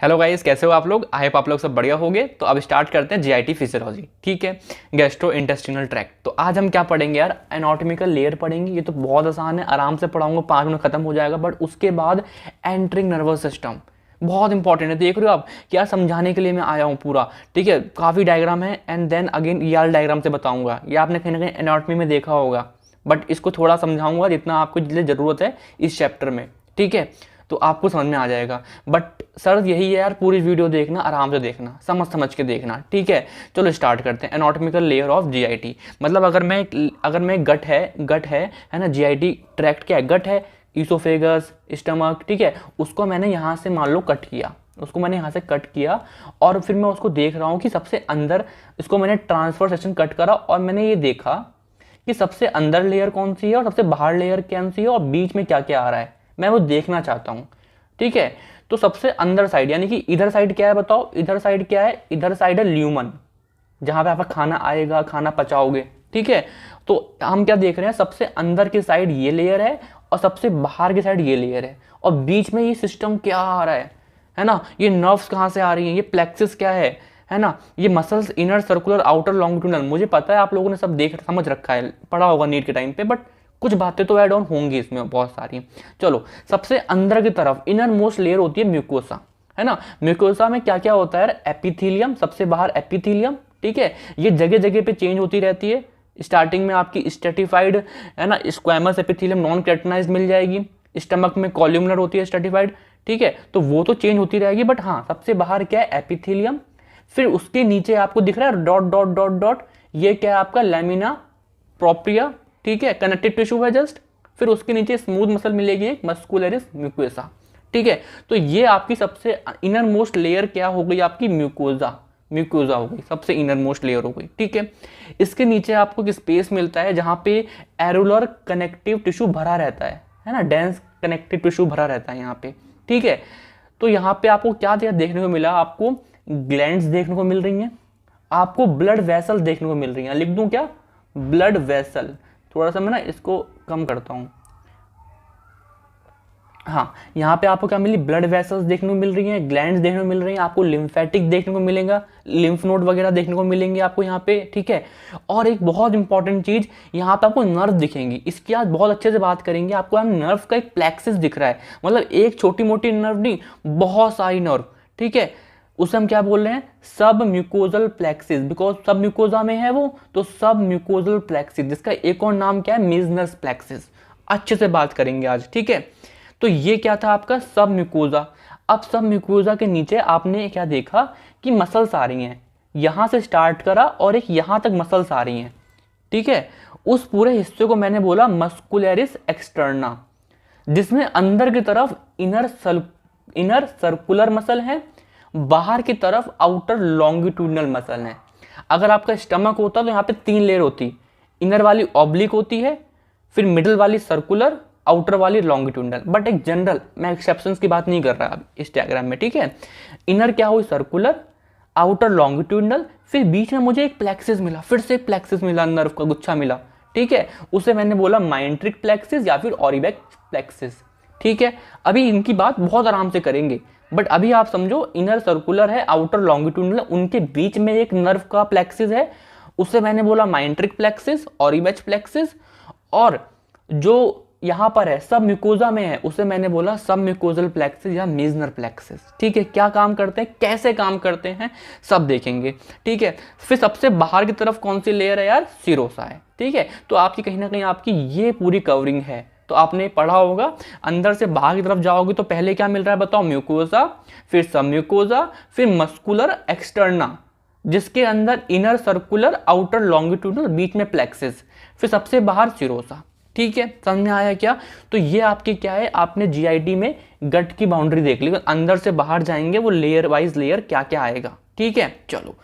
Hello guys, कैसे हो आप लोग? आई होप आप लोग सब बढ़िया होंगे। तो अब स्टार्ट करते हैं जीआईटी फिजियोलॉजी। ठीक है, गैस्ट्रो इंटेस्टिनल ट्रैक्ट। तो आज हम क्या पढ़ेंगे यार? एनाटॉमिकल लेयर पढ़ेंगे। ये तो बहुत आसान है, आराम से पढ़ाऊंगा, 5 मिनट खत्म हो जाएगा। बट उसके बाद एंट्रिंग नर्वस सिस्टम बहुत इंपॉर्टेंट है। देख रहे हो आप कि यार समझाने के लिए मैं आया हूँ पूरा। ठीक है, काफ़ी डायग्राम है and then again ER diagram से बताऊंगा। ये आपने कहीं ना कहीं एनाटॉमी में देखा होगा, बट इसको थोड़ा समझाऊंगा जितना आपको ज़रूरत है इस चैप्टर में। ठीक है, तो आपको समझ में आ जाएगा। बट सर यही है यार, पूरी वीडियो देखना, आराम से देखना, समझ के देखना। ठीक है, चलो स्टार्ट करते हैं। एनाटॉमिकल लेयर ऑफ जीआईटी मतलब अगर मैं गट है ना, जीआईटी ट्रैक्ट क्या है? गट है, ईसोफेगस, स्टमक। ठीक है, उसको मैंने यहाँ से मान लो कट किया, और फिर मैं उसको देख रहा हूँ कि सबसे अंदर इसको मैंने ट्रांसफर सेक्शन कट करा, और मैंने ये देखा कि सबसे अंदर लेयर कौन सी है और सबसे बाहर लेयर कौन सी है और बीच में क्या क्या आ रहा है, मैं वो देखना चाहता हूँ। ठीक है, तो सबसे अंदर साइड यानी कि इधर साइड क्या है बताओ? इधर साइड क्या है? इधर साइड है ल्यूमन, जहां पे आपका खाना आएगा, खाना पचाओगे। ठीक है, तो हम क्या देख रहे हैं? सबसे अंदर की साइड ये लेयर है और सबसे बाहर की साइड ये लेयर है, और बीच में ये सिस्टम क्या आ रहा है ना? ये नर्व्स कहाँ से आ रही हैं? ये प्लेक्सिस क्या है ना? ये muscles, inner circular, outer longitudinal. मुझे पता है आप लोगों ने सब समझ रखा है, पढ़ा होगा नीट के टाइम पे, बट कुछ बातें तो ऐड ऑन होंगी इसमें बहुत सारी। चलो, सबसे अंदर की तरफ इनर मोस्ट लेयर होती है म्यूकोसा, है ना? म्यूकोसा में क्या क्या होता है? एपिथेलियम, सबसे बाहर एपिथेलियम। ठीक है, ये जगह जगह पे चेंज होती रहती है। स्टार्टिंग में आपकी स्ट्रेटिफाइड, है ना, स्क्वैमस एपिथेलियम नॉन केराटिनाइज्ड मिल जाएगी। स्टमक में कॉल्यूमनर होती है स्ट्रेटिफाइड। ठीक है, तो वो तो चेंज होती रहेगी, बट हाँ, सबसे बाहर क्या है? एपिथेलियम। फिर उसके नीचे आपको दिख रहा है डॉट डॉट डॉट डॉट, ये क्या है आपका? Lamina propria. ठीक है, कनेक्टिव टिश्यू है जस्ट। फिर उसके नीचे स्मूथ मसल मिलेगी, एक मस्कुलरिस म्यूकोसा। ठीक है, तो ये आपकी सबसे इनर मोस्ट लेयर क्या हो गई? आपकी म्यूकोजा हो गई, सबसे इनर मोस्ट लेयर हो गई। ठीक है, इसके नीचे आपको एक स्पेस मिलता है जहां पे एरुलर कनेक्टिव टिश्यू भरा रहता है ना? डेंस कनेक्टिव टिश्यू भरा रहता है यहाँ पे। ठीक है, तो यहाँ पे आपको क्या देखने को मिला? आपको ग्लैंड्स देखने को मिल रही हैं, आपको ब्लड वेसल देखने को मिल रही हैं। लिख दूं क्या? Blood vessel. थोड़ा सा मैं ना इसको कम करता हूं। हाँ, यहाँ पे आपको क्या मिली? ब्लड वेसल्स देखने को मिल रही हैं, ग्लैंड्स देखने को मिल रही हैं, आपको लिम्फेटिक देखने को मिलेगा, लिम्फ नोड वगैरह देखने को मिलेंगे आपको यहाँ पे। ठीक है, और एक बहुत इंपॉर्टेंट चीज, यहाँ पे आपको नर्व दिखेंगी। इसकी आज बहुत अच्छे से बात करेंगे। आपको यहाँ नर्व का एक प्लेक्सिस दिख रहा है, मतलब एक छोटी मोटी नर्व नहीं, बहुत सारी नर्व। ठीक है, उसे हम क्या बोल रहे हैं? सब म्यूकोजल प्लेक्सिस, बिकॉज सब म्यूकोजा में है वो, तो सब म्यूकोजल प्लेक्सिस, जिसका एक और नाम क्या है? मीजनस प्लेक्सिस। अच्छे से बात करेंगे आज। ठीक है, तो ये क्या था आपका? सब म्यूकोजा। अब सब म्यूकोजा के नीचे आपने क्या देखा कि मसल्स आ रही हैं, यहां से स्टार्ट करा और एक यहां तक मसल्स आ रही हैं। ठीक है, उस पूरे हिस्से को मैंने बोला मस्कुलरिस एक्सटर्ना, जिसमें अंदर की तरफ इनर सर्कुलर मसल है, बाहर की तरफ आउटर लॉन्गिट्यूडनल मसल है। अगर आपका स्टमक होता तो यहाँ पे 3 लेयर होती, इनर वाली ऑब्लिक होती है, फिर मिडिल वाली सर्कुलर, आउटर वाली लॉन्गिट्यूडनल। बट एक जनरल, मैं एक्सेप्शंस की बात नहीं कर रहा अब इस डायग्राम में। ठीक है, इनर क्या हुई? सर्कुलर, आउटर लॉन्गिट्यूडनल, फिर बीच में मुझे एक प्लेक्सिस मिला, फिर से एक प्लेक्सिस मिला, नर्व का गुच्छा मिला। ठीक है, उसे मैंने बोला माइंट्रिक प्लेक्सिस या फिर ऑरिबेक प्लेक्सिस। ठीक है, अभी इनकी बात बहुत आराम से करेंगे, बट अभी आप समझो, इनर सर्कुलर है, आउटर लॉन्गिट्यूडनल, उनके बीच में एक नर्व का प्लेक्सिस है, उसे मैंने बोला माइंट्रिक प्लेक्सिस, ऑरिबेच प्लेक्सिस। और जो यहां पर है, सब म्यूकोजा में है, उसे मैंने बोला सब म्यूकोजल प्लेक्सिस या मीजनर प्लेक्सिस। ठीक है, क्या काम करते हैं, कैसे काम करते हैं, सब देखेंगे। ठीक है, फिर सबसे बाहर की तरफ कौन सी लेयर है यार? सीरोसा है। ठीक है, तो आपकी कहीं ना कहीं आपकी ये पूरी कवरिंग है, तो आपने पढ़ा होगा। अंदर से बाहर की तरफ जाओगे तो पहले क्या मिल रहा है बताओ? म्यूकोजा, फिर सब म्यूकोजा, फिर मस्कुलर एक्सटर्ना, जिसके अंदर इनर सर्कुलर, आउटर लॉन्गिट्यूडनल, बीच में प्लेक्सिस, फिर सबसे बाहर सीरोसा। ठीक है, समझ में आया क्या? तो ये आपकी क्या है? आपने जीआईटी में गट की बाउंड्री देख ली, अंदर से बाहर जाएंगे वो लेयर वाइज लेयर क्या क्या आएगा। ठीक है, चलो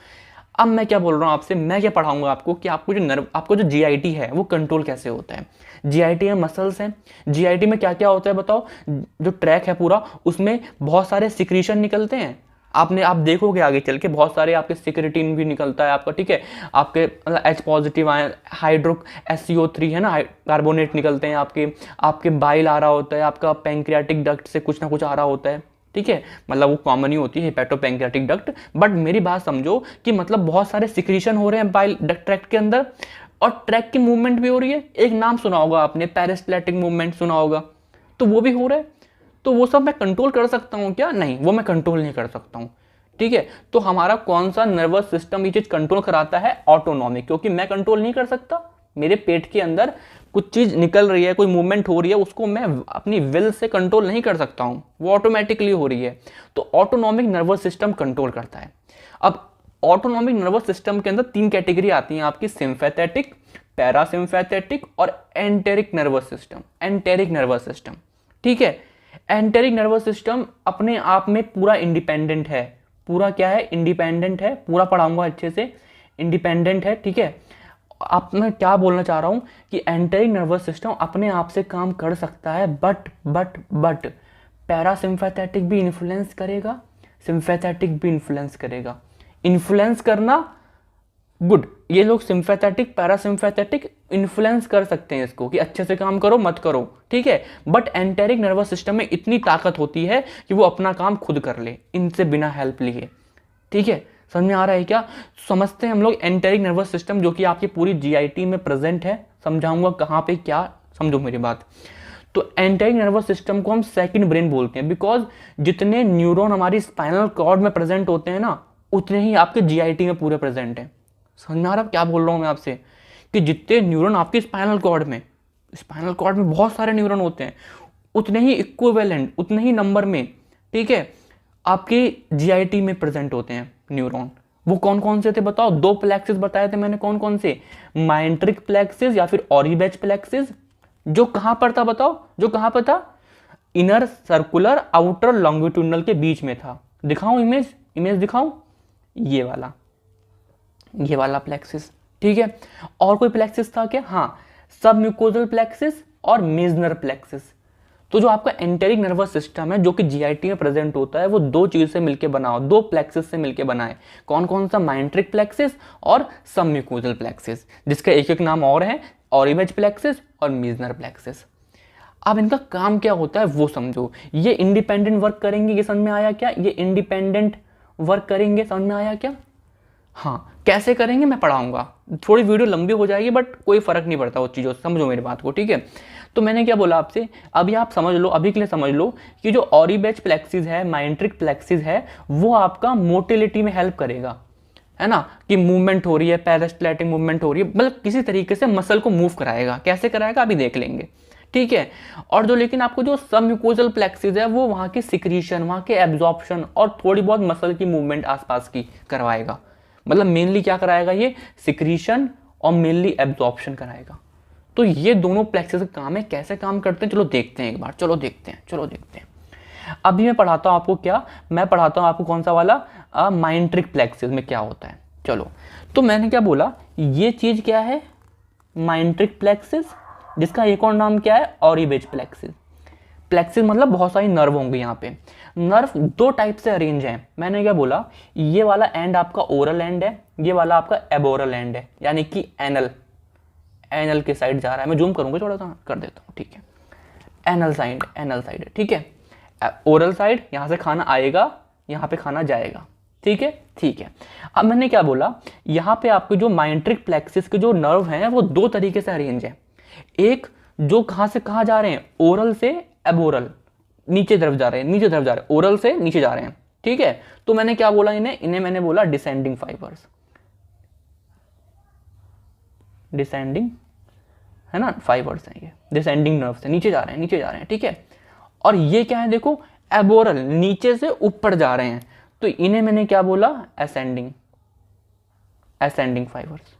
अब मैं क्या बोल रहा हूं आपसे, मैं क्या पढ़ाऊंगा आपको कि आपको जो जीआईटी है वो कंट्रोल कैसे होता है। जीआईटी में मसल्स हैं, जीआईटी में क्या क्या होता है बताओ? जो ट्रैक है पूरा, उसमें बहुत सारे सिक्रीशन निकलते हैं। आप देखोगे आगे चल के बहुत सारे आपके सिक्रेटिन भी निकलता है आपका। ठीक है, आपके H पॉजिटिव आए, हाइड्रो SCO3 है ना, कार्बोनेट निकलते हैं आपके बाइल आ रहा होता है, आपका पैंक्रियाटिक डक्ट से कुछ ना कुछ आ रहा होता है। ठीक है, मतलब वो कॉमन ही होती है हेपेटोपैंक्रियाटिक डक्ट। बट मेरी बात समझो कि मतलब बहुत सारे सिक्रीशन हो रहे हैं बाइल डक्ट ट्रैक्ट के अंदर, और ट्रैक की मूवमेंट भी हो रही है। एक नाम सुना होगा आपने, पेरिस्टैटिक मूवमेंट सुना होगा, तो वो भी हो रहा है। तो वो सब मैं कंट्रोल कर सकता हूँ क्या? नहीं, वो मैं कंट्रोल नहीं कर सकता हूँ। ठीक है, तो हमारा कौन सा नर्वस सिस्टम ये चीज कंट्रोल कराता है? ऑटोनॉमिक, क्योंकि मैं कंट्रोल नहीं कर सकता। मेरे पेट के अंदर कुछ चीज निकल रही है, कोई मूवमेंट हो रही है, उसको मैं अपनी विल से कंट्रोल नहीं कर सकता हूँ, वो ऑटोमेटिकली हो रही है। तो ऑटोनॉमिक नर्वस सिस्टम कंट्रोल करता है। अब ऑटोनॉमिक नर्वस सिस्टम के अंदर 3 कैटेगरी आती हैं आपकी, सिम्पैथेटिक, पैरासिम्पैथेटिक और enteric nervous system. Enteric nervous system, ठीक है, एंटेरिक नर्वस सिस्टम अपने आप में पूरा इंडिपेंडेंट है। पूरा क्या है? इंडिपेंडेंट है। पूरा पढ़ाऊंगा अच्छे से, इंडिपेंडेंट है। ठीक है, आप, मैं क्या बोलना चाह रहा हूं कि एंटेरिक नर्वस सिस्टम अपने आप से काम कर सकता है, बट पैरासिम्पैथेटिक भी इन्फ्लुएंस करेगा, सिम्पैथेटिक भी इन्फ्लुएंस करेगा। इन्फ्लुएंस करना गुड, ये लोग सिम्पैथेटिक पैरासिम्पैथेटिक इन्फ्लुएंस कर सकते हैं इसको कि अच्छे से काम करो मत करो, ठीक है। बट एंटेरिक नर्वस सिस्टम में इतनी ताकत होती है कि वो अपना काम खुद कर ले, इनसे बिना हेल्प लिए। ठीक है, समझ में आ रहा है क्या? समझते हैं हम लोग एंटेरिक नर्वस सिस्टम, जो कि आपकी पूरी जीआईटी में प्रेजेंट है। समझाऊंगा कहाँ पे क्या, समझो मेरी बात। तो एंटेरिक नर्वस सिस्टम को हम सेकंड ब्रेन बोलते हैं, बिकॉज जितने न्यूरॉन हमारी स्पाइनल कॉर्ड में प्रेजेंट होते हैं ना, उतने ही आपके जीआईटी में पूरे प्रेजेंट हैं। समझ में आ रहा है क्या बोल रहा हूँ मैं आपसे? कि जितने न्यूरॉन आपके स्पाइनल कॉर्ड में बहुत सारे न्यूरॉन होते हैं, उतने ही इक्विवेलेंट, उतने ही नंबर में, ठीक है, आपके जीआईटी में प्रेजेंट होते हैं न्यूरॉन। वो कौन कौन से थे बताओ? 2 प्लेक्सिस बताए थे मैंने, कौन कौन से? माइंट्रिक प्लेक्सिस या फिर ऑरिबेच प्लेक्सिस। जो कहां पर था बताओ? जो कहां पर था? इनर सर्कुलर आउटर लॉन्गिट्यूडनल के बीच में था। दिखाऊं इमेज दिखाऊं? ये वाला प्लेक्सिस, ठीक है। और कोई प्लेक्सिस था क्या? हाँ, सब म्यूकोजल प्लेक्सिस और मेजनर प्लेक्सिस। तो जो आपका एंटेरिक नर्वस सिस्टम है, जो कि जीआईटी में प्रेजेंट होता है, वो 2 चीज से मिलकर बना हो, 2 प्लेक्सिस से मिलकर बना है। कौन कौन सा? माइंट्रिक प्लेक्सिस और सब म्यूकोजल प्लेक्सिस, जिसका एक एक नाम और है, ऑरिबेच प्लेक्सिस और मेजनर प्लेक्सिस। अब इनका काम क्या होता है वो समझो। ये इंडिपेंडेंट वर्क करेंगे, ये समझ में आया क्या? ये इंडिपेंडेंट वर्क करेंगे, समझ में आया क्या? हाँ, कैसे करेंगे मैं पढ़ाऊंगा। थोड़ी वीडियो लंबी हो जाएगी, बट कोई फर्क नहीं पड़ता उस चीज़ों से, समझो मेरी बात को, ठीक है। तो मैंने क्या बोला आपसे, अभी आप समझ लो, अभी के लिए समझ लो कि जो ऑरिबेच प्लेक्सिस है, माइंट्रिक प्लेक्सिस है, वो आपका मोटिलिटी में हेल्प करेगा, है ना, कि मूवमेंट हो रही है, पेरिस्टैटिक मूवमेंट हो रही है, मतलब किसी तरीके से मसल को मूव कराएगा। कैसे कराएगा अभी देख लेंगे, ठीक है। और जो लेकिन आपको जो सब म्यूकोजल प्लेक्सिस है, वो वहाँ की सिक्रीशन, वहाँ के एब्जॉर्प्शन और थोड़ी बहुत मसल की मूवमेंट आसपास की करवाएगा। मतलब मेनली क्या कराएगा? ये सिक्रीशन और मेनली एब्जॉर्प्शन कराएगा। तो ये दोनों प्लेक्सिस का काम है। कैसे काम करते हैं चलो देखते हैं एक बार, चलो देखते हैं। अभी मैं पढ़ाता हूँ आपको क्या, मैं पढ़ाता हूँ आपको कौन सा वाला, माइंट्रिक प्लेक्सिस में क्या होता है। चलो, तो मैंने क्या बोला, ये चीज क्या है? माइंट्रिक प्लेक्सिस, जिसका एक और नाम क्या है? ऑरिबेच प्लेक्सिस। प्लेक्सिस मतलब बहुत सारी नर्व होंगे। यहाँ पे नर्व 2 टाइप से अरेंज हैं। मैंने क्या बोला, ये वाला एंड आपका ओरल एंड है, ये वाला आपका एबोरल एंड है, यानी कि एनल के साइड जा रहा है। मैं जूम करूंगा, थोड़ा सा कर देता हूँ, ठीक है। एनल साइड है, ठीक है। ओरल साइड, यहाँ से खाना आएगा, यहाँ पे खाना जाएगा, ठीक है। अब मैंने क्या बोला, यहाँ पे आपके जो माइंट्रिक प्लेक्सिस के जो नर्व हैं, वो 2 तरीके से अरेंज है। एक जो कहां से कहां जा रहे हैं, ओरल से एबोरल, नीचे तरफ जा रहे हैं, ओरल से नीचे जा रहे हैं, ठीक है। तो मैंने क्या बोला, इन्हें मैंने बोला डिसेंडिंग फाइबर्स, डिसेंडिंग, है ना, फाइबर्स हैं ये, डिसेंडिंग नर्व से नीचे जा रहे हैं, ठीक है। और ये क्या है देखो, एबोरल, नीचे से ऊपर जा रहे हैं, तो इन्हें मैंने क्या बोला, असेंडिंग फाइबर्स।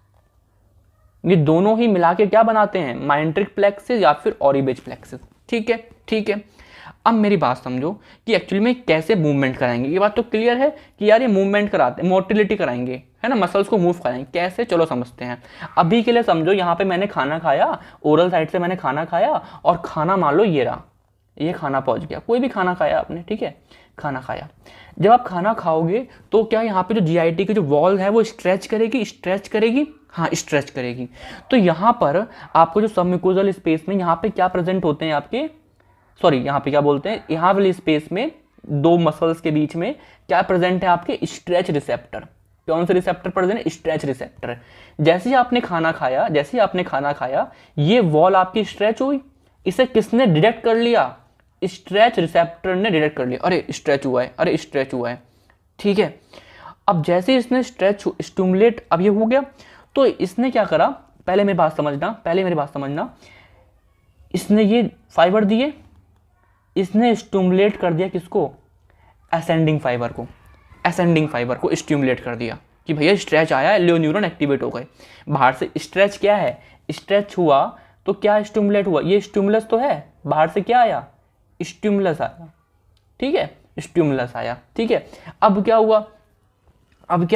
ये दोनों ही मिला के क्या बनाते हैं, माइंट्रिक प्लेक्सिस या फिर ऑरिबेच प्लेक्सिस, ठीक है। अब मेरी बात समझो कि एक्चुअली में कैसे मूवमेंट कराएंगे। ये बात तो क्लियर है कि यार ये मूवमेंट कराते हैं, मोटिलिटी कराएंगे, है ना, मसल्स को मूव कराएंगे। कैसे, चलो समझते हैं। अभी के लिए समझो, यहाँ पे मैंने खाना खाया, ओरल साइड से मैंने खाना खाया, और खाना मान लो ये रहा, ये खाना पहुंच गया। कोई भी खाना खाया आपने, ठीक है, खाना खाया। जब आप खाना खाओगे तो क्या यहाँ पे जो जीआईटी की जो वॉल है वो स्ट्रेच करेगी, हाँ स्ट्रेच करेगी। तो यहाँ पर आपको जो सबम्यूकोजल स्पेस में यहाँ पे क्या प्रेजेंट होते हैं आपके, सॉरी यहाँ पे क्या बोलते हैं, यहाँ वाली स्पेस में दो मसल्स के बीच में क्या प्रेजेंट है आपके, स्ट्रेच रिसेप्टर। कौन से रिसेप्टर प्रेजेंट है, स्ट्रेच रिसेप्टर। जैसे ही आपने खाना खाया ये वॉल आपकी स्ट्रेच हुई, इसे किसने डिटेक्ट कर लिया, स्ट्रेच रिसेप्टर ने डिटेक्ट कर लिया, अरे स्ट्रेच हुआ है, अरे स्ट्रेच हुआ है, ठीक है। अब जैसे इसने स्ट्रेच स्टिमुलेट, अब ये हो गया, तो इसने क्या करा, पहले मेरी बात समझना, इसने ये फाइबर दिए, इसने स्टिमुलेट कर दिया किसको, असेंडिंग फाइबर को स्टिमुलेट कर दिया कि भैया स्ट्रेच आया है, लियो न्यूरॉन एक्टिवेट हो गए। बाहर से स्ट्रेच क्या है, स्ट्रेच हुआ तो क्या स्टिमुलेट हुआ, ये स्टिमुलस तो है, बाहर से क्या आया, स्टिमुलस आया, ठीक है, स्टिमुलस आया, ठीक है। अब क्या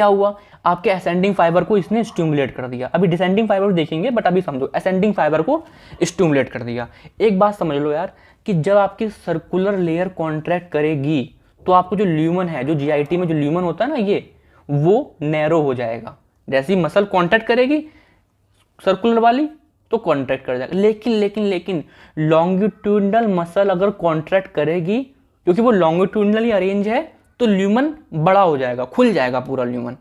हुआ, आपके असेंडिंग फाइबर को इसने स्टिमुलेट कर दिया। अभी डिसेंडिंग फाइबर देखेंगे, बट अभी समझो असेंडिंग फाइबर को स्टिमुलेट कर दिया। एक बात समझ लो यार कि जब आपकी सर्कुलर लेयर कॉन्ट्रैक्ट करेगी तो आपको जो ल्यूमन है, जो जीआईटी में जो ल्यूमन होता है ना, ये वो नैरो हो जाएगा। जैसी मसल कॉन्ट्रैक्ट करेगी सर्कुलर वाली तो कॉन्ट्रैक्ट कर जाएगा, लेकिन लॉन्गिट्यूडनल मसल अगर कॉन्ट्रैक्ट करेगी, क्योंकि वो लॉन्गिट्यूडनली अरेंज है, तो ल्यूमन बड़ा हो जाएगा, खुल जाएगा पूरा ल्यूमन,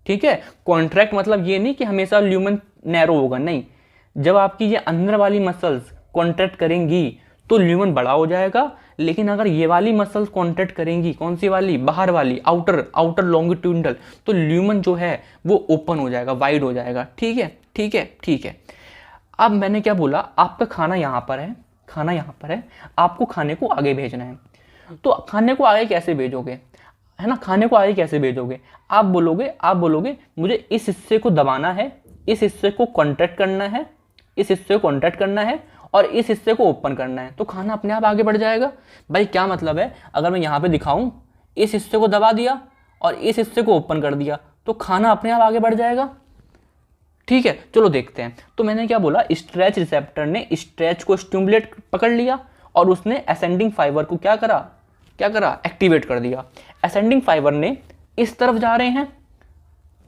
ठीक है। कॉन्ट्रैक्ट मतलब ये नहीं कि हमेशा ल्यूमन नैरो होगा, नहीं। जब आपकी ये अंदर वाली मसल्स कॉन्ट्रैक्ट करेंगी तो ल्यूमन बड़ा हो जाएगा, लेकिन अगर ये वाली मसल्स कॉन्ट्रैक्ट करेंगी, कौन सी वाली, बाहर वाली, आउटर लॉन्गिट्यूडनल, तो ल्यूमन जो है वो ओपन हो जाएगा, वाइड हो जाएगा, ठीक है। अब मैंने क्या बोला, आपका खाना यहाँ पर है, आपको खाने को आगे भेजना है। तो खाने को आगे कैसे भेजोगे, है ना, खाने को आगे कैसे भेजोगे, आप बोलोगे मुझे इस हिस्से को दबाना है, इस हिस्से को कॉन्ट्रैक्ट करना है, और इस हिस्से को ओपन करना है, तो खाना अपने आप आगे बढ़ जाएगा। भाई क्या मतलब है, अगर मैं यहाँ पे दिखाऊं, इस हिस्से को दबा दिया और इस हिस्से को ओपन कर दिया तो खाना अपने आप आगे बढ़ जाएगा, ठीक है। चलो देखते हैं। तो मैंने क्या बोला, स्ट्रेच रिसेप्टर ने स्ट्रेच को स्टिमुलेट पकड़ लिया और उसने असेंडिंग फाइबर को क्या करा, एक्टिवेट कर दिया। असेंडिंग फाइबर ने इस तरफ जा रहे हैं,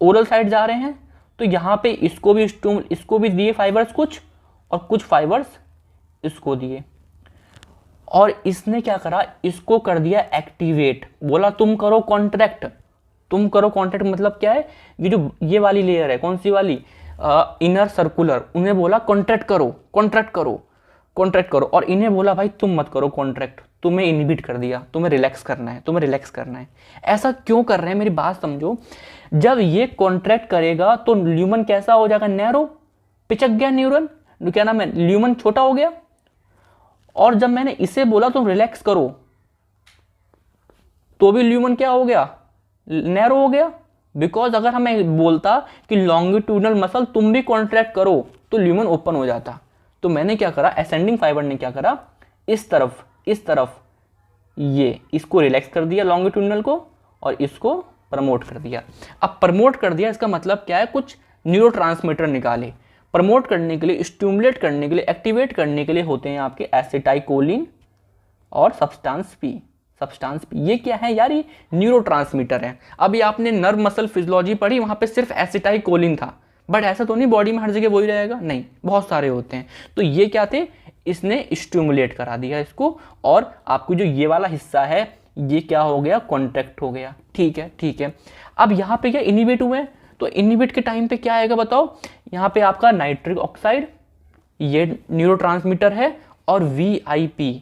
ओरल साइड जा रहे हैं, तो यहाँ पे इसको भी दिए फाइबर्स कुछ, और कुछ फाइबर्स इसको दिए, और इसने क्या करा, इसको कर दिया एक्टिवेट। बोला तुम करो कॉन्ट्रैक्ट मतलब क्या है, ये वाली लेयर है, कौन सी वाली, इनर सर्कुलर, उन्हें बोला कॉन्ट्रैक्ट करो, और इन्हें बोला भाई तुम मत करो कॉन्ट्रैक्ट, तुम्हें इनहिबिट कर दिया, तुम्हें रिलैक्स करना है। ऐसा क्यों कर रहे हैं, मेरी बात समझो। जब ये कॉन्ट्रैक्ट करेगा तो ल्यूमन कैसा हो जाएगा, नैरो, पिचक गया न्यूरन, क्या नाम है, ल्यूमन छोटा हो गया। और जब मैंने इसे बोला तुम रिलैक्स करो, तो भी ल्यूमन क्या हो गया, नैरो हो गया। बिकॉज अगर हमें बोलता कि लॉन्गिट्यूडनल मसल तुम भी कॉन्ट्रैक्ट करो, तो ल्यूमन ओपन हो जाता। तो मैंने क्या करा, असेंडिंग फाइबर ने क्या करा, इस तरफ ये इसको रिलैक्स कर दिया लॉन्गिट्यूडनल को, और इसको प्रमोट कर दिया। अब प्रमोट कर दिया इसका मतलब क्या है, कुछ न्यूरोट्रांसमीटर निकाले। प्रमोट करने के लिए, स्टिमुलेट करने के लिए, एक्टिवेट करने के लिए होते हैं आपके एसिटाइकोलिन और सब्सटेंस पी। ये क्या है यार, ये न्यूरोट्रांसमीटर है। अभी आपने नर्व मसल फिजियोलॉजी पढ़ी, वहां पे सिर्फ एसिटाइकोलिन था, बट ऐसा तो नहीं बॉडी में हर जगह वही रहेगा, नहीं, बहुत सारे होते हैं। तो ये क्या थे, इसने स्टिमुलेट करा दिया इसको, और आपको जो ये वाला हिस्सा है ये क्या हो गया, कॉन्ट्रैक्ट हो गया, ठीक है। अब यहाँ पे क्या इनहिबिट हुए, तो इनहिबिट के टाइम पे क्या आएगा बताओ, यहाँ पे आपका नाइट्रिक ऑक्साइड, ये न्यूरोट्रांसमीटर है, और VIP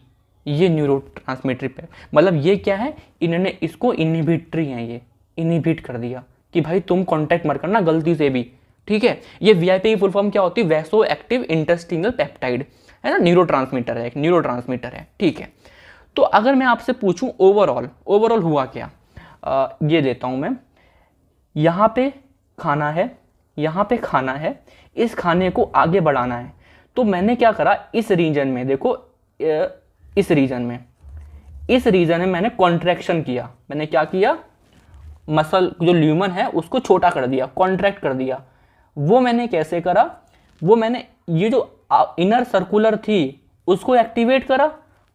ये न्यूरोट्रांसमीटर पे, मतलब ये क्या है, इन्होंने इसको इनहिबिटरी है, ये इनहिबिट कर दिया कि भाई तुम कॉन्टैक्ट मत करना गलती से भी, ठीक है। ये VIP की फुल फॉर्म क्या होती है, वैसो एक्टिव इंटरस्टिनल पेप्टाइड, है ना, न्यूरोट्रांसमीटर है, एक न्यूरोट्रांसमीटर है, ठीक है। तो अगर मैं आपसे पूछूं ओवरऑल हुआ क्या, ये देता हूं मैं, यहाँ पे खाना है, इस खाने को आगे बढ़ाना है। तो मैंने क्या करा, इस रीजन में देखो, इस रीजन में मैंने कॉन्ट्रैक्शन किया। मैंने क्या किया, मसल जो ल्यूमन है उसको छोटा कर दिया, कॉन्ट्रैक्ट कर दिया। वो मैंने कैसे करा, वो मैंने ये जो इनर सर्कुलर थी उसको एक्टिवेट करा,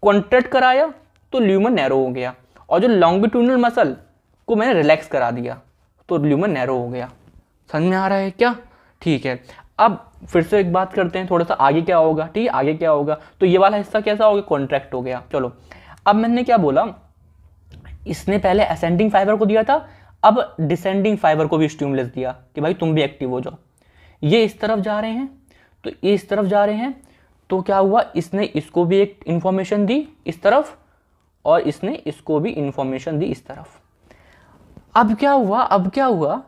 कॉन्ट्रैक्ट कराया, तो ल्यूमन नैरो हो गया। और जो लॉन्गिट्यूडनल मसल को मैंने रिलैक्स करा दिया, तो ल्यूमन नैरो हो गया। समझ में आ रहा है क्या, ठीक है। अब फिर से एक बात करते हैं, थोड़ा सा आगे क्या होगा, ठीक है, आगे क्या होगा, तो ये वाला हिस्सा कैसा हो गया, कॉन्ट्रैक्ट हो गया। चलो अब मैंने क्या बोला, इसने पहले असेंडिंग फाइबर को दिया था, अब डिसेंडिंग फाइबर को भी स्टिमुलस दिया कि भाई तुम भी एक्टिव हो जाओ। ये इस तरफ जा रहे हैं, तो ये इस तरफ जा रहे हैं, तो क्या हुआ, इसने इसको भी एक इंफॉर्मेशन दी इस तरफ और इसने इसको भी इंफॉर्मेशन दी इस तरफ। अब क्या हुआ,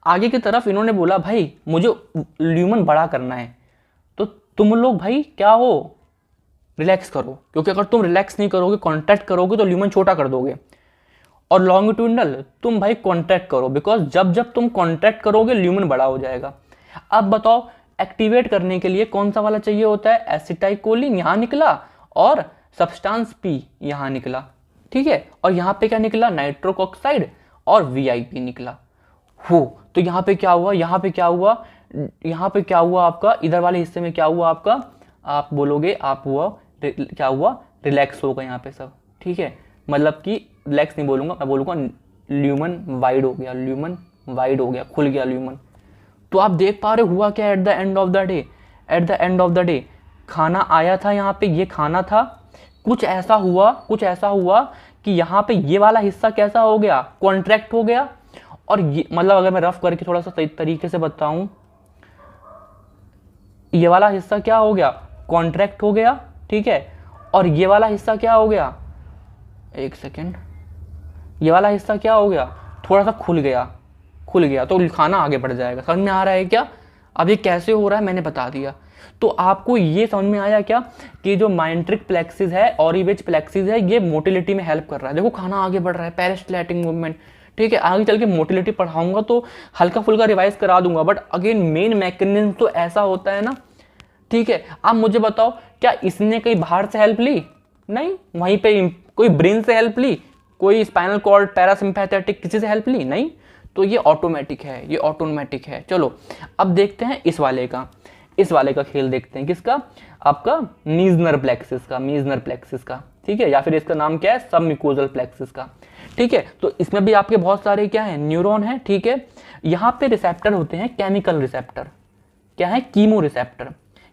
आगे की तरफ इन्होंने बोला भाई मुझे ल्यूमन बड़ा करना है, तो तुम लोग भाई क्या हो, रिलैक्स करो, क्योंकि अगर तुम रिलैक्स नहीं करोगे, कॉन्ट्रैक्ट करोगे तो ल्यूमन छोटा कर दोगे। और लॉन्गिट्यूडनल तुम भाई कॉन्ट्रैक्ट करो, बिकॉज जब जब तुम कॉन्ट्रैक्ट करोगे ल्यूमन बड़ा हो जाएगा। अब बताओ एक्टिवेट करने के लिए कौन सा वाला चाहिए होता है, एसिटाइकोलिन यहाँ निकला और सब्सटेंस पी यहाँ निकला, ठीक है, और यहाँ पे क्या निकला, नाइट्रोक ऑक्साइड और वीआईपी निकला हो। तो यहाँ पे क्या हुआ आपका, इधर वाले हिस्से में क्या हुआ आपका, आप बोलोगे आप हुआ क्या हुआ, रिलैक्स होगा यहाँ पे सब, ठीक है, मतलब कि रिलैक्स नहीं बोलूंगा, मैं बोलूंगा ल्यूमन वाइड हो गया, खुल गया ल्यूमन। तो आप देख पा रहे हुआ क्या, at the end of the day खाना आया था यहाँ पे, ये खाना था, कुछ ऐसा हुआ कि यहाँ पे ये वाला हिस्सा कैसा हो गया, कॉन्ट्रैक्ट हो गया। और ये मतलब अगर मैं रफ करके थोड़ा सा सही तरीके से बताऊं, ये वाला हिस्सा क्या हो गया, कॉन्ट्रैक्ट हो गया, ठीक है, और ये वाला हिस्सा क्या हो गया, एक सेकेंड, ये वाला हिस्सा क्या हो गया, थोड़ा सा खुल गया, तो खाना आगे बढ़ जाएगा। समझ में आ रहा है क्या? अब ये कैसे हो रहा है मैंने बता दिया। तो आपको ये समझ में आया क्या कि जो माइंट्रिक प्लेक्सिस है, ऑरिवेज प्लेक्सिस है, ये मोटिलिटी में हेल्प कर रहा है। देखो खाना आगे बढ़ रहा है, पेरिस्टैटिक मूवमेंट, ठीक है, आगे चल के मोटिलिटी पढ़ाऊंगा तो हल्का फुल्का रिवाइज करा दूंगा, बट अगेन मेन मैकेनिज्म तो ऐसा होता है ना, ठीक है। अब मुझे बताओ क्या इसने कहीं बाहर से हेल्प ली? नहीं। वहीं पे कोई ब्रेन से हेल्प ली, कोई स्पाइनल कॉर्ड, पैरासिम्पैथेटिक, किसी से हेल्प ली? नहीं। तो ये ऑटोमेटिक है, चलो अब देखते हैं इस वाले का खेल देखते हैं, किसका, आपका मीजनर प्लेक्सिस का, ठीक है, या फिर इसका नाम क्या है, सबम्यूकोजल प्लेक्सिस का, ठीक है। तो इसमें भी आपके बहुत सारे क्या है, न्यूरॉन है, ठीक है। यहाँ पे रिसेप्टर होते हैं, केमिकल रिसेप्टर, क्या है,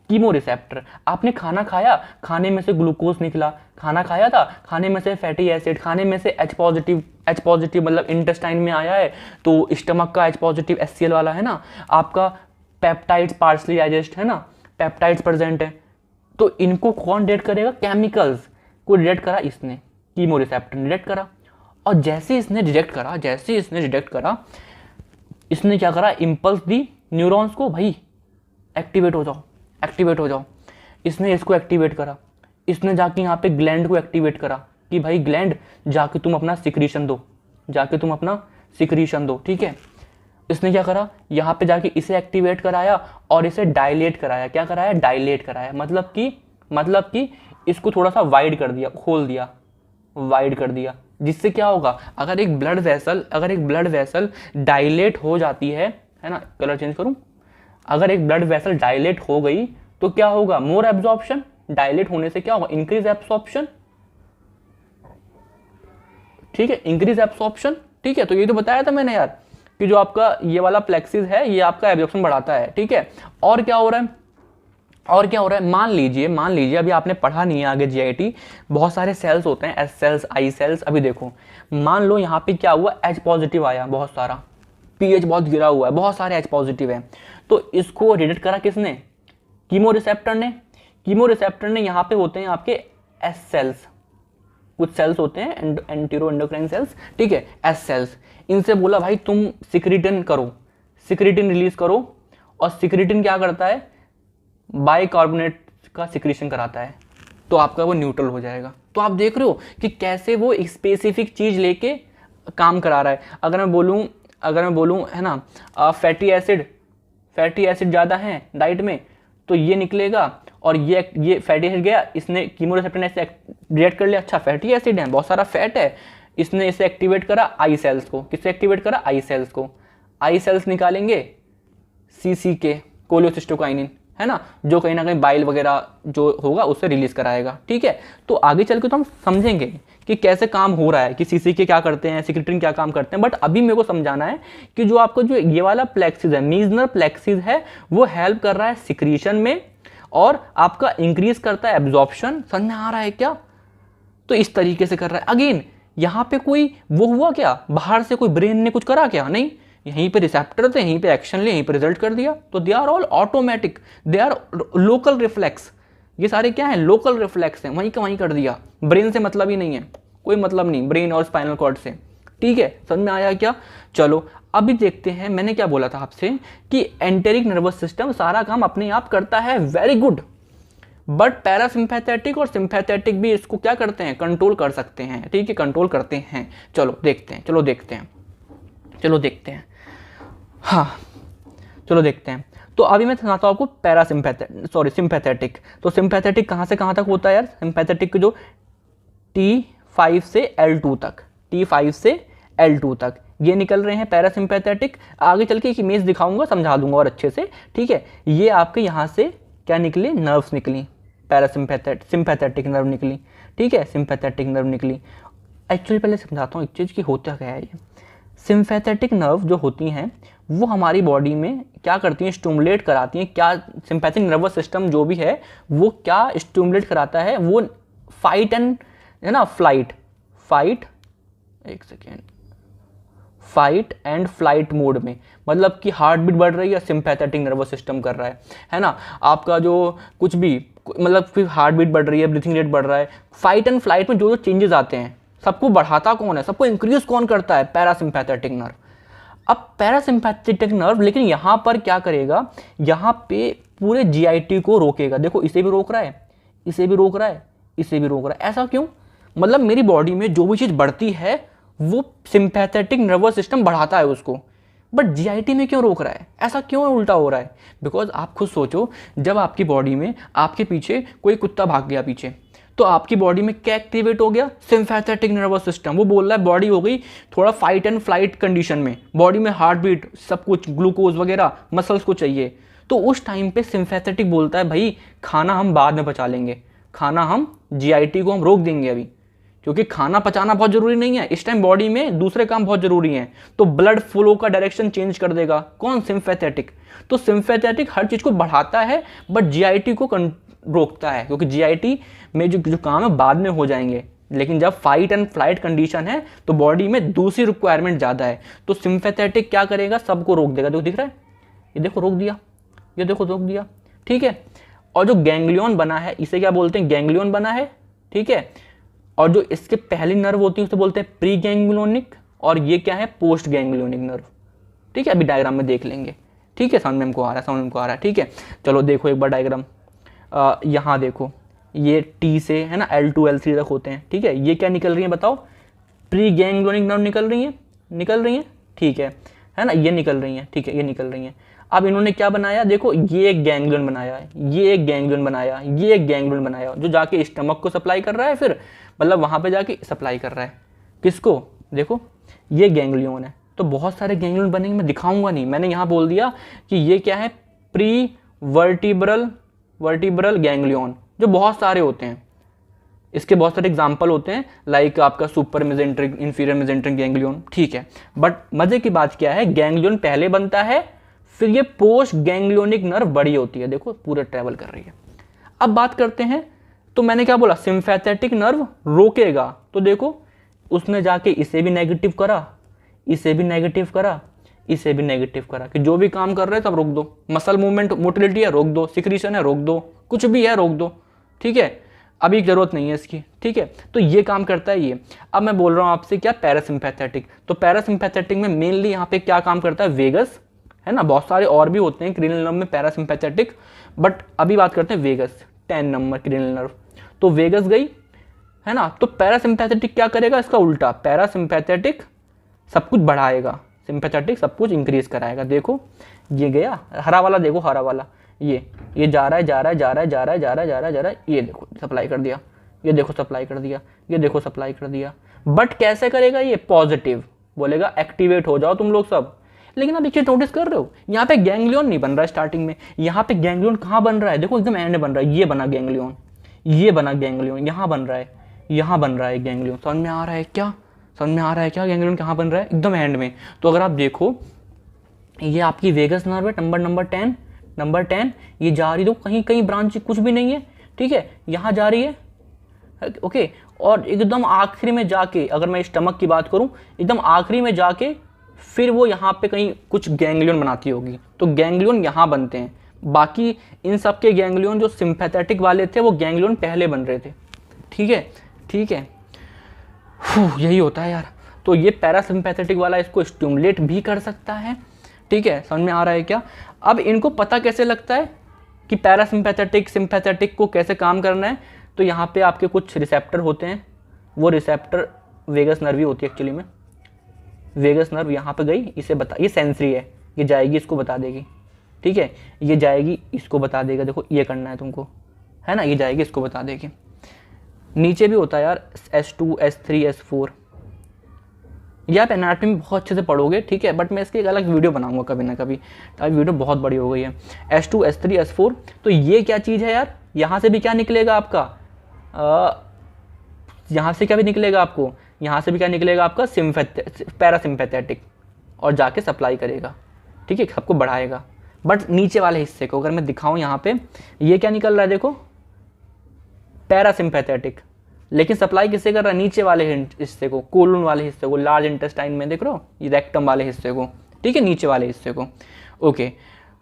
कीमो रिसेप्टर। आपने खाना खाया, खाने में से ग्लूकोज निकला, खाना खाया था, खाने में से फैटी एसिड, खाने में से H पॉजिटिव मतलब इंटेस्टाइन में आया है, तो स्टमक का H पॉजिटिव HCl वाला है ना, आपका पेप्टाइड्स पार्सली डाइजेस्ट है ना, पेप्टाइड्स प्रेजेंट है, तो इनको कौन डिटेक्ट करेगा, केमिकल्स को डिटेक्ट करा इसने, कीमो रिसेप्टर डिटेक्ट करा। और जैसे इसने डिटेक्ट करा, इसने क्या करा, इम्पल्स दी न्यूरॉन्स को, भाई एक्टिवेट हो जाओ। इसने इसको एक्टिवेट करा, इसने जाके यहाँ पे ग्लैंड को एक्टिवेट करा कि भाई ग्लैंड जाके तुम अपना सिक्रीशन दो, ठीक है। इसने क्या करा, यहाँ पे जाके इसे एक्टिवेट कराया और इसे डायलेट कराया। क्या कराया, डायलेट कराया, मतलब कि इसको थोड़ा सा वाइड कर दिया, जिससे क्या होगा, अगर एक ब्लड वेसल डायलेट हो जाती है ना, कलर चेंज करूं, अगर एक ब्लड वेसल डायलेट हो गई तो क्या होगा, मोर एब्जॉर्प्शन। डायलेट होने से क्या होगा, इंक्रीज एब्सॉर्प्शन, ठीक है, इंक्रीज एब्सॉर्प्शन, ठीक है। तो ये तो बताया था मैंने यार कि जो आपका ये वाला प्लेक्सिस है ये आपका एब्जॉर्प्शन बढ़ाता है, ठीक है। और क्या हो रहा है, मान लीजिए अभी आपने पढ़ा नहीं है आगे जीआईटी, बहुत सारे सेल्स होते हैं, एस सेल्स, आई सेल्स। अभी देखो मान लो यहाँ पे क्या हुआ, H पॉजिटिव आया बहुत सारा, पीएच बहुत गिरा हुआ है, बहुत सारे H पॉजिटिव है, तो इसको डिटेक्ट करा किसने, कीमो रिसेप्टर ने। यहाँ पे होते हैं आपके एस सेल्स, कुछ सेल्स होते हैं एंटीरो एंडोक्राइन सेल्स, ठीक है, एस सेल्स। इनसे बोला भाई तुम सिक्रीटिन रिलीज करो, और सिक्रीटिन क्या करता है, बाइकार्बोनेट का सिक्रीशन कराता है, तो आपका वो न्यूट्रल हो जाएगा। तो आप देख रहे हो कि कैसे वो एक स्पेसिफिक चीज लेके काम करा रहा है। अगर मैं बोलूँ है ना, फैटी एसिड ज़्यादा है डाइट में, तो ये निकलेगा, और ये फैटी एसिड गया, इसने कीमो रिसेप्टर ने डिटेक्ट कर लिया, अच्छा फैटी एसिड है, बहुत सारा फैट है, इसने इसे एक्टिवेट करा आई सेल्स को। किससे एक्टिवेट करा, आई सेल्स को। आई सेल्स निकालेंगे CCK, कोलियोसिस्टोकाइनिन, है ना, जो कहीं ना कहीं बाइल वगैरह जो होगा उससे रिलीज कराएगा, ठीक है। तो आगे चल के तो हम समझेंगे कि कैसे काम हो रहा है, कि CCK क्या करते हैं, सिक्रीटिन क्या काम करते हैं, बट अभी मेरे को समझाना है कि जो आपका जो ये वाला प्लेक्सिस है, मीजनर प्लेक्सिस है, वो हेल्प कर रहा है सिक्रीशन में और आपका इंक्रीज करता है एब्जॉर्प्शन। समझ में आ रहा है क्या? तो इस तरीके से कर रहा है। अगेन यहाँ पे कोई वो हुआ क्या, बाहर से कोई ब्रेन ने कुछ करा क्या, नहीं, यहीं पे रिसेप्टर थे, यहीं पे एक्शन लिया, यहीं पे रिजल्ट कर दिया। तो they are all automatic, they are local reflex, ये सारे क्या है, लोकल रिफ्लेक्स हैं, वहीं का वहीं कर दिया, ब्रेन से मतलब ही नहीं है, कोई मतलब नहीं ब्रेन और स्पाइनल कॉर्ड से। ठीक है, समझ में आया क्या? चलो अभी देखते हैं, मैंने क्या बोला था आपसे कि एंटेरिक नर्वस सिस्टम सारा काम अपने आप करता है, वेरी गुड, बट पैरासिम्पैथेटिक और सिंपैथेटिक भी इसको क्या करते हैं, कंट्रोल कर सकते हैं। ठीक है, कंट्रोल करते हैं। चलो देखते हैं, चलो देखते हैं, चलो देखते हैं, हाँ चलो देखते हैं। तो अभी मैं सुनाता हूँ आपको सिंपैथेटिक। तो सिंपैथेटिक कहाँ से कहाँ तक होता है यार, सिंपैथेटिक जो T5 से L2 तक, T5 से L2 तक ये निकल रहे हैं पैरासिम्पैथेटिक। आगे चल के एक इमेज दिखाऊंगा, समझा दूंगा और अच्छे से। ठीक है, ये आपके यहाँ से क्या निकली, नर्व्स निकली, सिंपैथेटिक नर्व निकली। ठीक है, सिंपैथेटिक नर्व निकली। एक्चुअली पहले समझाता हूँ एक चीज़ की होता क्या है। ये सिंपैथेटिक नर्व जो होती हैं वो हमारी बॉडी में क्या करती हैं, स्टिमुलेट कराती हैं। क्या सिंपैथिक नर्वस सिस्टम जो भी है वो क्या स्टिमुलेट कराता है, वो फाइट एंड है ना flight, fight and flight mode में, मतलब कि हार्ट बीट बढ़ रही है, सिंपैथेटिक नर्वस सिस्टम कर रहा है ना, आपका जो कुछ भी मतलब फिर हार्ट बीट बढ़ रही है, ब्रीथिंग रेट बढ़ रहा है, फाइट एंड फ्लाइट में जो जो चेंजेस आते हैं सबको बढ़ाता कौन है, सबको इंक्रीज कौन करता है, पैरासिम्पैथेटिक नर्व। अब पैरासिम्पैथेटिक नर्व लेकिन यहाँ पर क्या करेगा, यहाँ पे पूरे जीआईटी को रोकेगा। देखो इसे भी रोक रहा है, इसे भी रोक रहा है, इसे भी रोक रहा है। ऐसा क्यों, मतलब मेरी बॉडी में जो भी चीज़ बढ़ती है वो सिंपैथेटिक नर्वस सिस्टम बढ़ाता है उसको, बट जीआईटी में क्यों रोक रहा है, ऐसा क्यों उल्टा हो रहा है? बिकॉज आप खुद सोचो, जब आपकी बॉडी में आपके पीछे कोई कुत्ता भाग गया पीछे, तो आपकी बॉडी में क्या एक्टिवेट हो गया, सिंपैथेटिक नर्वस सिस्टम। वो बोल रहा है, बॉडी हो गई थोड़ा फाइट एंड फ्लाइट कंडीशन में, बॉडी में हार्ट बीट सब कुछ, ग्लूकोज वगैरह मसल्स को चाहिए। तो उस टाइम पे सिंपैथेटिक बोलता है भाई खाना हम बाद में पचा लेंगे, खाना हम जीआईटी को हम रोक देंगे अभी, क्योंकि खाना पचाना बहुत जरूरी नहीं है इस टाइम, बॉडी में दूसरे काम बहुत जरूरी हैं। तो ब्लड फ्लो का डायरेक्शन चेंज कर देगा कौन, सिंपैथेटिक। तो सिंपैथेटिक हर चीज को बढ़ाता है बट जीआईटी को रोकता है, क्योंकि जीआईटी में जो काम है बाद में हो जाएंगे, लेकिन जब फाइट एंड फ्लाइट कंडीशन है तो बॉडी में दूसरी रिक्वायरमेंट ज्यादा है, तो सिंपैथेटिक क्या करेगा, सबको रोक देगा। देखो दिख रहा है, ये देखो रोक दिया, ये देखो रोक दिया। ठीक है, और जो गैंग्लियन बना है इसे क्या बोलते हैं, गैंग्लियन बना है। ठीक है, और जो इसके पहली नर्व होती है उसे बोलते हैं प्री गैंग्लियोनिक, और ये क्या है, पोस्ट गैंग्लियोनिक नर्व। ठीक है, अभी डायग्राम में देख लेंगे। ठीक है, समझ में हमको आ रहा है, समझ में हमको आ रहा है। ठीक है, चलो देखो एक बार डायग्राम, यहाँ देखो ये T से है ना L2 L3 तक होते हैं। ठीक है, ये क्या निकल रही है बताओ, प्री गैंग्लियोनिक नर्व निकल रही है, निकल रही है। ठीक है ना, ये निकल रही है। ठीक है, ये निकल रही है। अब इन्होंने क्या बनाया, देखो ये एक गैंग्लियन बनाया है, ये एक गैंग्लियन बनाया, ये एक गैंग्लियन बनाया, जो जाके स्टमक को सप्लाई कर रहा है, फिर मतलब वहां पे जाके सप्लाई कर रहा है किसको, देखो ये गैंग्लियन है। तो बहुत सारे गैंग्लियन बनेंगे, मैं दिखाऊंगा नहीं, मैंने यहाँ बोल दिया कि ये क्या है, प्री वर्टिब्रल गैंग्लियन, जो बहुत सारे होते हैं। इसके बहुत सारे एग्जाम्पल होते हैं, लाइक आपका super mesenteric, inferior mesenteric ganglion. ठीक है, बट मजे की बात क्या है, गैंग्लियन पहले बनता है, फिर ये पोस्ट गैंग्लियोनिक नर्व बड़ी होती है, देखो पूरे ट्रेवल कर रही है। अब बात करते हैं, तो मैंने क्या बोला, सिंपैथेटिक नर्व रोकेगा, तो देखो उसने जाके इसे भी नेगेटिव करा, इसे भी नेगेटिव करा, इसे भी नेगेटिव करा, कि जो भी काम कर रहे हैं सब रोक दो, मसल मूवमेंट मोटिलिटी है रोक दो, सिक्रीशन है रोक दो, कुछ भी है रोक दो। ठीक है, अभी जरूरत नहीं है इसकी। ठीक है, तो ये काम करता है ये। अब मैं बोल रहा हूँ आपसे क्या, पैरासिम्पैथेटिक। तो पैरासिम्पैथेटिक में मेनली यहाँ पे क्या काम करता है, वेगस है ना, बहुत सारे और भी होते हैं क्रीनियल नर्व में पैरासिम्पैथेटिक, बट अभी बात करते हैं वेगस, 10 नंबर क्रीनियल नर्व। तो वेगस गई है ना, तो पैरासिम्पैथेटिक क्या करेगा, इसका उल्टा, पैरासिम्पैथेटिक सब कुछ बढ़ाएगा, सिंपैथेटिक सब कुछ इंक्रीज कराएगा। देखो ये गया, हरा वाला देखो, हरा वाला ये जा रहा है, जा रहा है, जा रहा है, जा रहा है, जा रहा है, जा रहा है, जा रहा है, ये देखो सप्लाई कर दिया, ये देखो सप्लाई कर दिया, ये देखो सप्लाई कर दिया। बट कैसे करेगा ये, पॉजिटिव बोलेगा, एक्टिवेट हो जाओ तुम लोग सब। लेकिन आप एक चीज नोटिस कर रहे हो, यहाँ पे गैंग्लियन नहीं बन रहा है स्टार्टिंग में, यहाँ पे गैंग्लियन कहाँ बन रहा है, देखो एकदम एंड बन रहा है, ये बना गैंग्लियन, ये बना गैंग्लियन, यहाँ बन रहा है, यहाँ बन रहा है गैंग्लियन। समझ में आ रहा है क्या, समझ में आ रहा है क्या, गैंग्लियन कहाँ बन रहा है, एकदम एंड में। तो अगर आप देखो ये आपकी वेगस नर्व है, नंबर 10, ये जा रही, तो कहीं कहीं ब्रांच कुछ भी नहीं है। ठीक है, यहाँ जा रही है, ओके। और एकदम आखिरी में जाके, अगर मैं स्टमक की बात करूं, एकदम आखिरी में जाके फिर वो यहाँ पे कहीं कुछ गैंग्लियन बनाती होगी, तो गैंग्लियन यहाँ बनते हैं। बाकी इन सब के गैंग्लियन जो सिंपैथेटिक वाले थे वो गैंग्लियन पहले बन रहे थे। ठीक है, ठीक है, यही होता है यार। तो ये पैरासिम्पैथेटिक वाला इसको स्टिमुलेट भी कर सकता है। ठीक है, समझ में आ रहा है क्या? अब इनको पता कैसे लगता है कि पैरासिम्पैथेटिक सिंपैथेटिक को कैसे काम करना है? तो यहाँ पे आपके कुछ रिसेप्टर होते हैं, वो रिसेप्टर वेगस नर्व ही होती है एक्चुअली में। वेगस नर्व यहाँ पे गई, इसे बता, ये सेंसरी है, ये जाएगी इसको बता देगी। ठीक है, ये जाएगी इसको बता देगा, देखो ये करना है तुमको, है ना, ये जाएगी इसको बता देगी। नीचे भी होता है यार S2, S3, S4, ये आप एनाटॉमी में बहुत अच्छे से पढ़ोगे। ठीक है, बट मैं इसकी एक अलग वीडियो बनाऊंगा कभी ना कभी, तो वीडियो बहुत बड़ी हो गई है। S2, S3, S4, तो ये क्या चीज़ है यार? यहाँ से भी क्या निकलेगा आपका, यहाँ से क्या भी निकलेगा आपको, यहाँ से भी क्या निकलेगा आपका पैरासिम्पैथेटिक, और जाके सप्लाई करेगा। ठीक है, सबको बढ़ाएगा। बट नीचे वाले हिस्से को अगर मैं दिखाऊं यहाँ पे, ये क्या निकल रहा है देखो, पैरासिम्पैथेटिक, लेकिन सप्लाई किससे कर रहा है? नीचे वाले हिस्से को, कोलन वाले हिस्से को, लार्ज इंटेस्टाइन में देख रहे हो, ये रेक्टम वाले हिस्से को। ठीक है, नीचे वाले हिस्से को। ओके,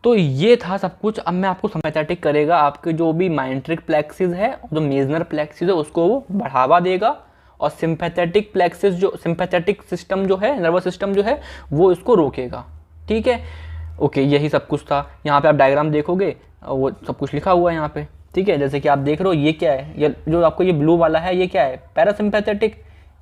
तो ये था सब कुछ। अब मैं आपको सिंपैथेटिक करेगा, आपके जो भी माइंट्रिक प्लेक्सिस है, जो मेजनर प्लेक्सिस है, उसको वो बढ़ावा देगा, और सिंपैथेटिक प्लेक्सिस जो सिंपैथेटिक सिस्टम जो है, नर्वस सिस्टम जो है, वो इसको रोकेगा। ठीक है, ओके, यही सब कुछ था। यहाँ पे आप डायग्राम देखोगे, वो सब कुछ लिखा हुआ है यहाँ पे। ठीक है, जैसे कि आप देख रहे हो, ये क्या है, ये जो आपको ये ब्लू वाला है, ये क्या है? पैरासिम्पैथेटिक,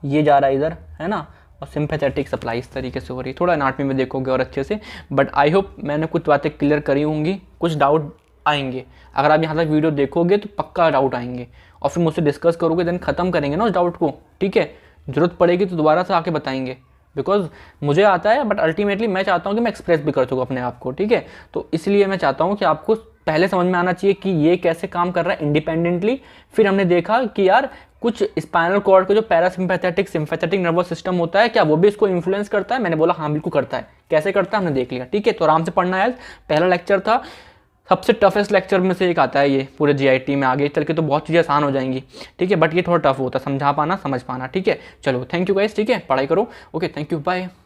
ये जा रहा है इधर, है ना, और सिंपैथेटिक सप्लाई इस तरीके से हो रही है। थोड़ा एनाटॉमी में देखोगे और अच्छे से, बट आई होप मैंने कुछ बातें क्लियर करी होंगी। कुछ डाउट आएंगे, अगर आप यहाँ तक वीडियो देखोगे तो पक्का डाउट आएंगे, और फिर मुझसे डिस्कस करोगे, देन खत्म करेंगे ना उस डाउट को। ठीक है, जरूरत पड़ेगी तो दोबारा से आके बताएंगे, बिकॉज मुझे आता है, बट अल्टीमेटली मैं चाहता हूँ कि मैं एक्सप्रेस भी कर सकूँ अपने आप को। ठीक है, तो इसलिए मैं चाहता हूँ कि आपको पहले समझ में आना चाहिए कि ये कैसे काम कर रहा है इंडिपेंडेंटली। फिर हमने देखा कि यार कुछ स्पाइनल कॉर्ड का जो पैरासिम्पैथेटिक सिंपैथेटिक नर्वस सिस्टम होता है, क्या वो भी इसको इन्फ्लुएंस करता है? मैंने बोला हाँ बिल्कुल करता है। कैसे करता है हमने देख लिया। ठीक है, तो आराम से पढ़ना है। पहला लेक्चर था, सबसे टफेस्ट लेक्चर में से एक आता है ये पूरे GIT में। आगे चल के तो बहुत चीज़ें आसान हो जाएंगी। ठीक है, बट ये थोड़ा टफ होता है समझा पाना, समझ पाना। ठीक है, चलो थैंक यू गाइस। ठीक है, पढ़ाई करो। Okay, thank you, bye.